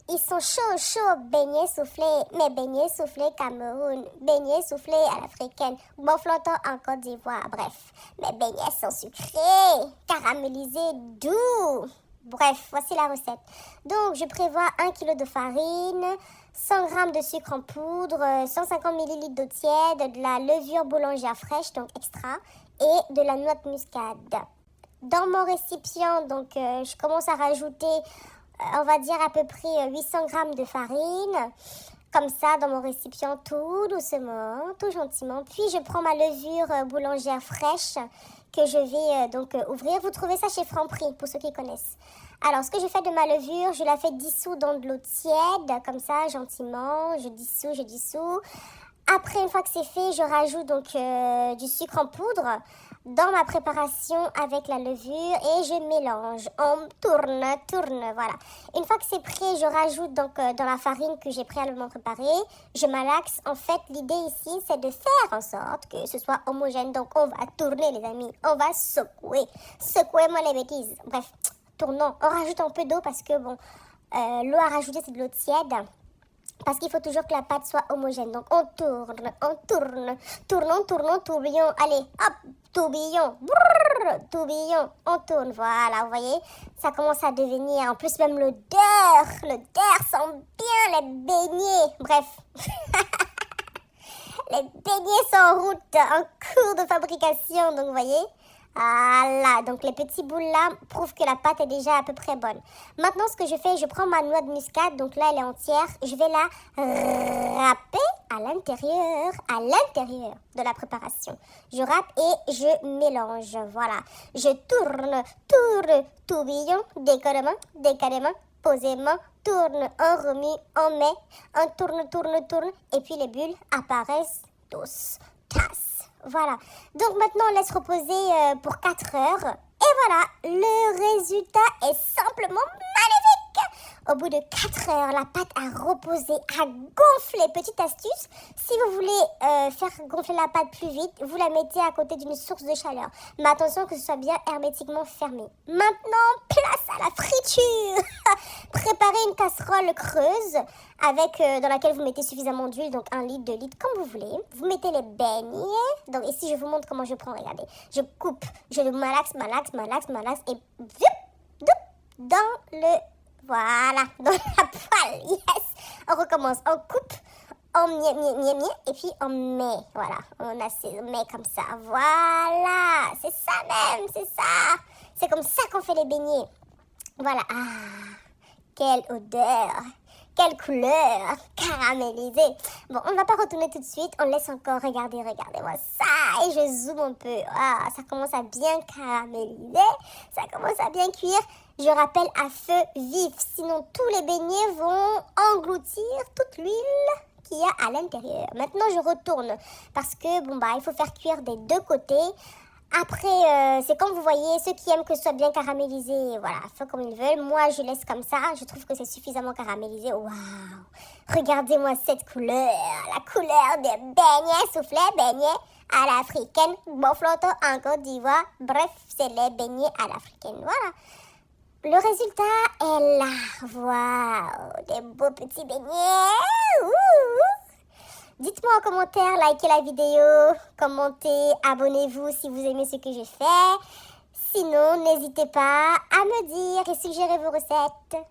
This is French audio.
Ils sont chauds, beignets soufflés, mais beignets soufflés Cameroun, beignets soufflés à l'africaine, bonflantant en Côte d'Ivoire, bref. Mes beignets sont sucrés, caramélisés, doux. Bref, voici la recette. Donc, je prévois 1 kg de farine, 100 g de sucre en poudre, 150 ml d'eau tiède, de la levure boulangère fraîche, donc extra, et de la noix de muscade. Dans mon récipient, donc, je commence à rajouter on va dire à peu près 800 grammes de farine, comme ça dans mon récipient tout doucement, tout gentiment. Puis je prends ma levure boulangère fraîche que je vais ouvrir. Vous trouvez ça chez Franprix pour ceux qui connaissent. Alors ce que je fais de ma levure, je la fais dissoudre dans de l'eau tiède, comme ça gentiment, je dissous. Après, une fois que c'est fait, je rajoute donc du sucre en poudre dans ma préparation avec la levure et je mélange. On tourne, voilà. Une fois que c'est prêt, je rajoute donc dans la farine que j'ai préalablement préparée. Je malaxe. En fait, l'idée ici, c'est de faire en sorte que ce soit homogène. Donc, on va tourner, les amis. On va secouer. Secouez-moi les bêtises. Bref, tournons. On rajoute un peu d'eau parce que, l'eau à rajouter, c'est de l'eau tiède. Parce qu'il faut toujours que la pâte soit homogène. Donc, on tourne. Tournons, tourbillon. Allez, hop, tourbillon. Brrr, tourbillon. On tourne, voilà, vous voyez. Ça commence à devenir, en plus, même l'odeur sent bien les beignets. Bref. Les beignets sont en route, en cours de fabrication. Donc, vous voyez. Voilà, donc les petits boules là prouvent que la pâte est déjà à peu près bonne. Maintenant, ce que je fais, je prends ma noix de muscade, donc là elle est entière, je vais la râper à l'intérieur de la préparation. Je râpe et je mélange, voilà. Je tourne, tourbillon, décalément, posément, tourne, on remue, on met, on tourne, et puis les bulles apparaissent tous, tasse. Voilà, donc maintenant on laisse reposer pour 4 heures. Et voilà, le résultat est simplement magnifique. Au bout de 4 heures, la pâte a reposé, a gonflé. Petite astuce, si vous voulez faire gonfler la pâte plus vite, vous la mettez à côté d'une source de chaleur. Mais attention que ce soit bien hermétiquement fermé. Maintenant, place à la friture. Préparez une casserole creuse avec dans laquelle vous mettez suffisamment d'huile, donc 1 litre, 2 litres, comme vous voulez. Vous mettez les beignets. Donc ici, je vous montre comment je prends. Regardez, je coupe, je le malaxe et dans le... Voilà, dans la poêle, yes. On recommence, on coupe, on mie, et puis on met, voilà, on met comme ça, voilà, c'est ça même, c'est ça. C'est comme ça qu'on fait les beignets. Voilà, quelle odeur, quelle couleur, caramélisée. Bon, on ne va pas retourner tout de suite, on laisse encore, regardez-moi ça, et je zoome un peu. Ça commence à bien caraméliser, ça commence à bien cuire. Je rappelle à feu vif, sinon tous les beignets vont engloutir toute l'huile qu'il y a à l'intérieur. Maintenant, je retourne parce que, il faut faire cuire des deux côtés. Après, c'est comme vous voyez, ceux qui aiment que ce soit bien caramélisé, voilà, font comme ils veulent. Moi, je laisse comme ça. Je trouve que c'est suffisamment caramélisé. Waouh! Regardez-moi cette couleur. La couleur des beignets soufflés, beignets à l'africaine. Bonflanto en Côte d'Ivoire. Bref, c'est les beignets à l'africaine. Voilà. Le résultat est là. Waouh! Des beaux petits beignets. Dites-moi en commentaire, likez la vidéo, commentez, abonnez-vous si vous aimez ce que je fais. Sinon, n'hésitez pas à me dire et suggérer vos recettes.